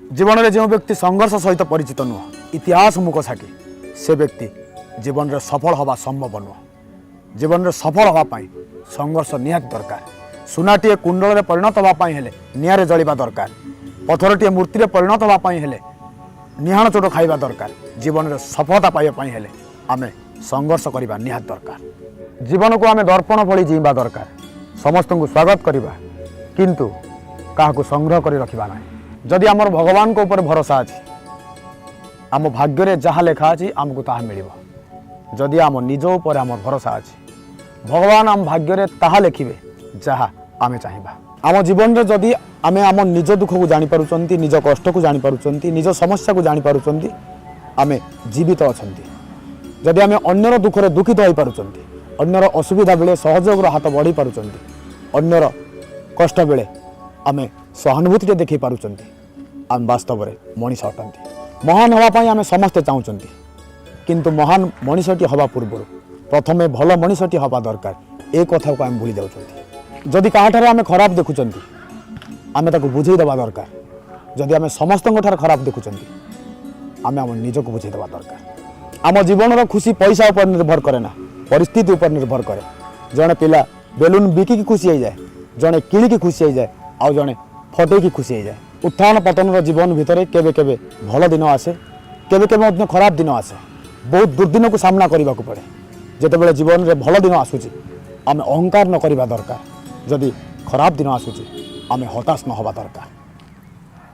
जीवन में जो व्यक्ति संघर्ष सहित परिचित नुह इतिहास मुख साकी से व्यक्ति जीवन में सफल हवा संभव नुह। जीवन में सफल हाँपाई संघर्ष निहात दरकार। सुनाटीए कुंडल में परिणत हाँपाई हेले निआरे जलिबा दरकार। पथरटीए मूर्ति में परिणत हाँपाई हेले निहाण चोट खाइबा दरकार। जीवन में सफलता पाइबापी हेले आमे संघर्ष करबा निहात दरकार। जीवन को आमे दर्पण भली जीवा दरकार। समस्त को स्वागत करबा किंतु काहाकू संग्रह कर रखिबा नाही। जदि आमर भगवान को ऊपर भरोसा अच्छी आम भाग्य रे जहाँ लेखा अच्छी आमको ताहा मिलिबो। जदि आम निज ऊपर आम भरोसा अच्छी भगवान आम भाग्य रे ताहा लेखिबे जहाँ आमे चाहिबा। आम जीवन रे जदि आमे आम निज दुख को जानि पारुचंती, निज कष्ट को जानि पारुचंती, निज समस्या को जानि पारुचंती, आमे जीवित अछंती। जदि आमे अन्यर दुख रे दुखित होई पारुचंती, अन्यर असुविधा बेले सहयोग हाथ बढ़ी पारुचंती, अन्यर कष्ट बेले आमे सहानुभूति देखी पारुचंती, आम वास्तव में मनीष अटंती। महान हाँपाई आम समस्ते चाहूँगी किंतु महान मनीषटी हवा पूर्व प्रथमे भल मनीषटी हवा दरकार। ए कथा को आम भूली जाऊँ। जदि क्या आम खराब देखुं आम बुझेदेवा दरकार। जदि आम समस्त खराब देखुं आम आम निज को बुझेदेवा दरकार। आम जीवन खुशी पैसा उपर निर्भर करे ना, परिस्थिति उपर निर्भर करे। जड़े पिला बेलून बिकिकी खुशी हो जाए, जड़े किणिकी खुशी हो जाए, आउ जड़े फटेकी खुशी हो जाए। उत्थान पतन जीवन भितर केबे केबे भल दिन आसे, केबे केबे खराब दिन आसे। बहुत दुर्दिन को सामना करने को पड़े। जितेबाला जीवन में भल दिन आसूची आम अहंकार न करवा दरकार। जदि खराब दिन आसूची आम हताश न हवा दरकार।